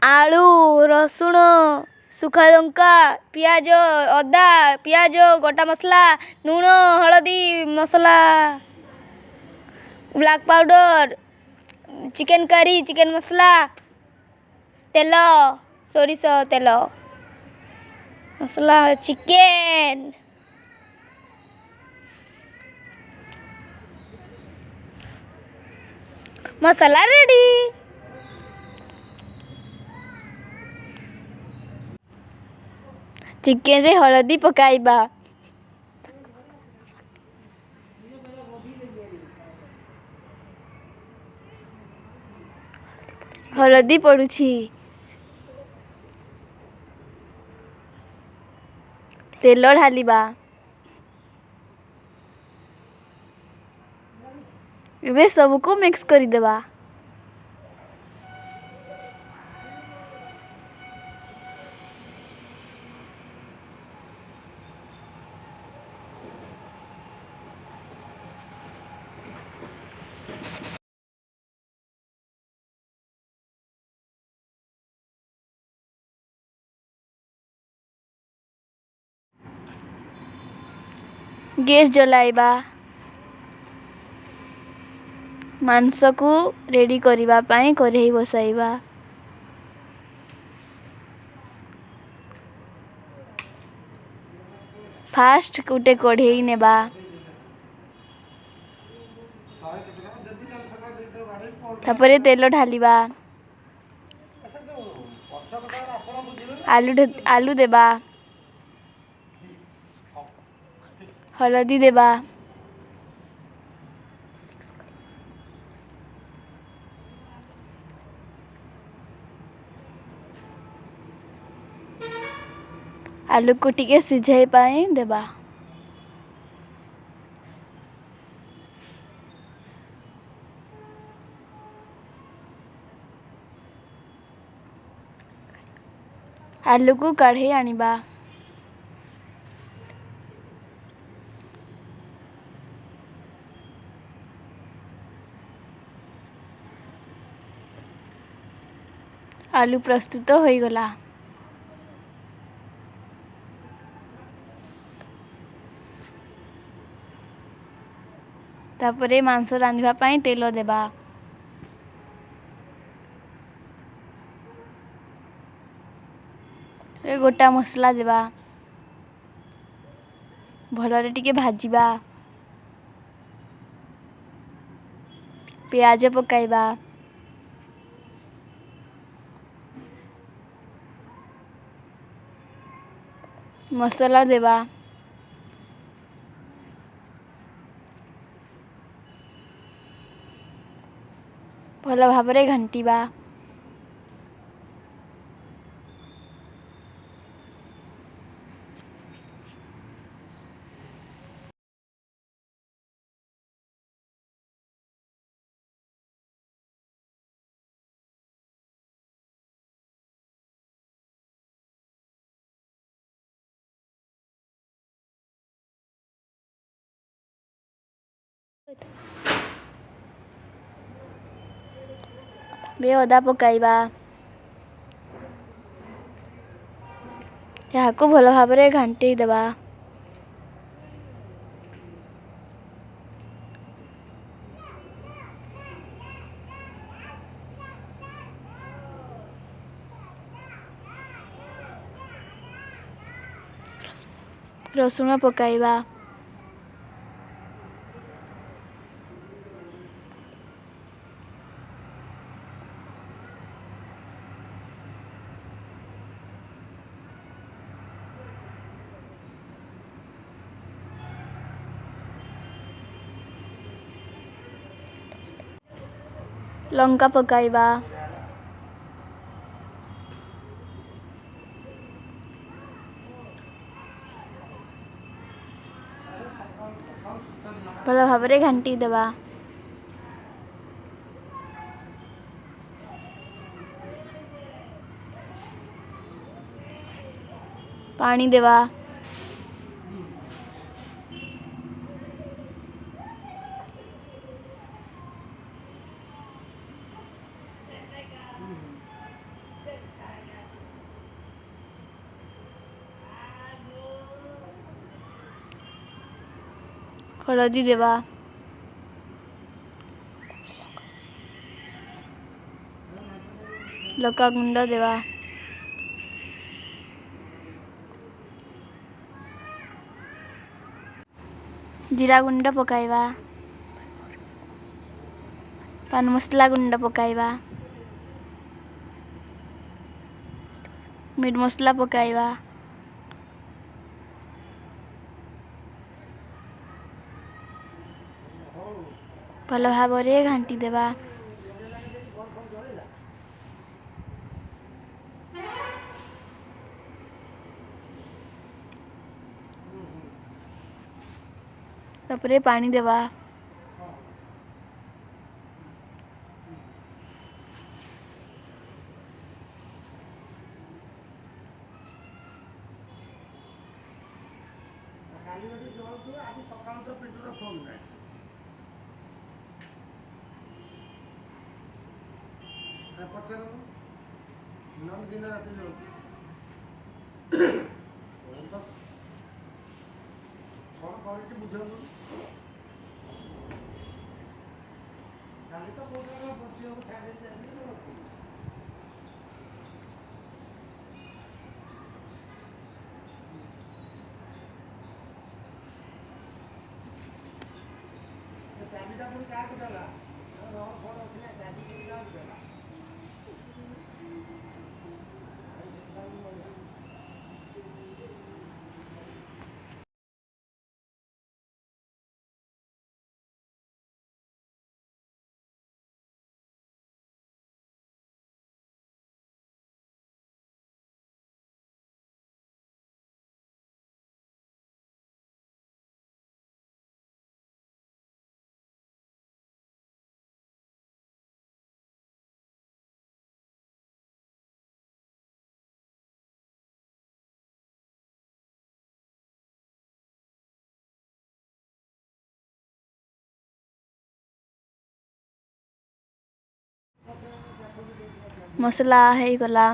आलू रसुण सुखा लंका पियाज अदा पियाज गोटा मसला लूण हलदी मसला black powder chicken curry chicken मसला तेल सोरिष तेल मसला चिकन मसला रेडी। चिकन रे हलदी पकाइबा हलदी पड़ुछि तेल ढालिबा इबे सबको मिक्स करी देबा। गैस जलाइबा मांस को रेडी करिबा पाई कढ़ई बसाइबा फास्ट गोटे कढ़ई नेबा तापरे तेल ढालिबा आलू देबा हलदी देबा आलू को टिके सिझाई पाई देबा आलू को काढ़ी आनिबा आलू प्रस्तुत हो गला। तापरे मांस रांधिबा पाई तेल देबा गोटा मसला देबा भलरे टिके भाजीबा प्याज पकाइबा मसला देबा भल भाबरे घंटीबा बे अदा पकाइबा यहाँ को भल भाबरे घांटी देबा रसुण पकाइबा लंका पकाइबा भल भाबरे घांटी देबा पानी देबा हळदी देवा लका गुंड देवा जीरा गुंड पकाइबा पान मसला गुंड पकाइबा मीट मसला पकाइबा भल भाव घांटी देवा तापरे पानी देवा मसला है गला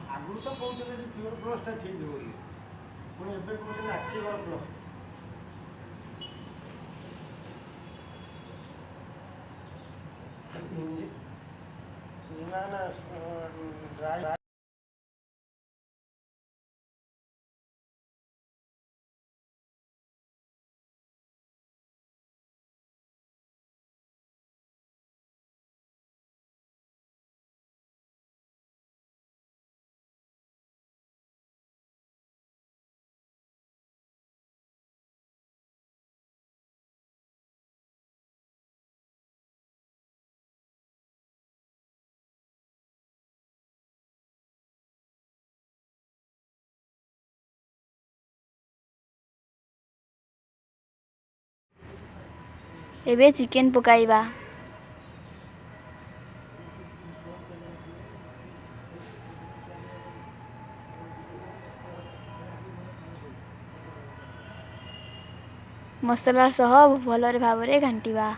आगुरी तो कहते प्योर प्लसटा ठीक बोली पुणी एवं कहते आखिगर प्लस ना ना ड्राई एबे चिकेन पकाइबा मसला सह भल भाव घांटिबा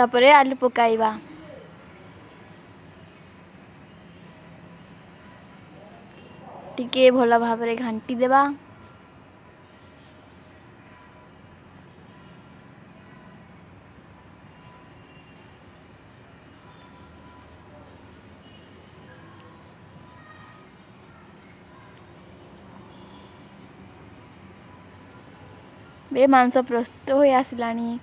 तापरे आलू पकाइबा। टिके भला भाबरे घांटी देबा। बे मांस प्रस्तुत होई आसिलानी।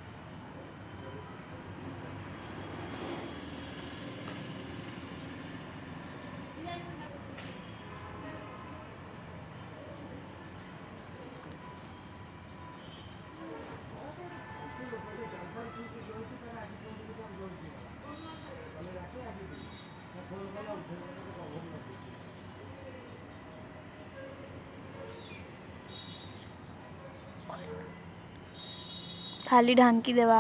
खाली ढांकी देवा।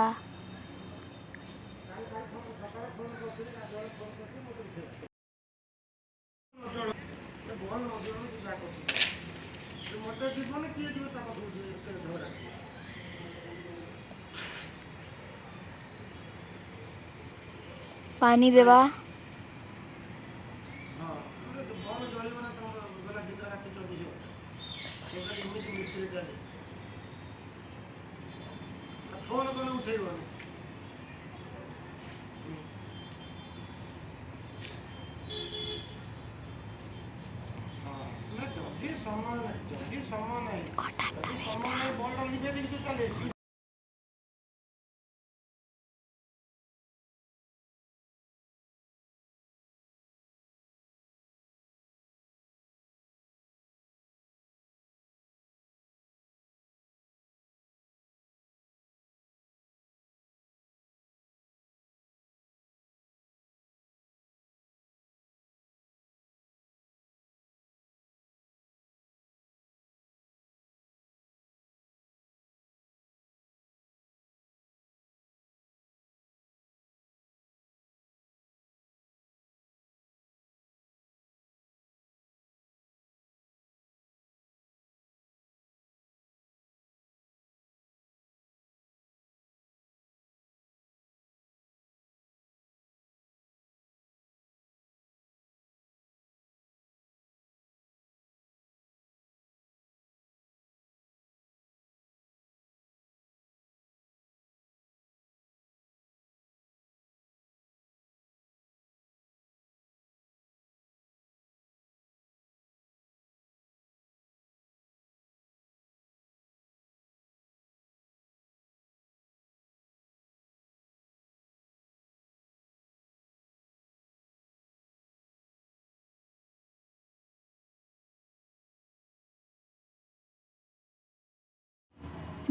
पानी देवा। फोन कौन उठेगा? जल्दी समय नहीं बॉल डाल दी तो चले।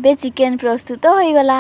बे चिकेन प्रस्तुत हो गला।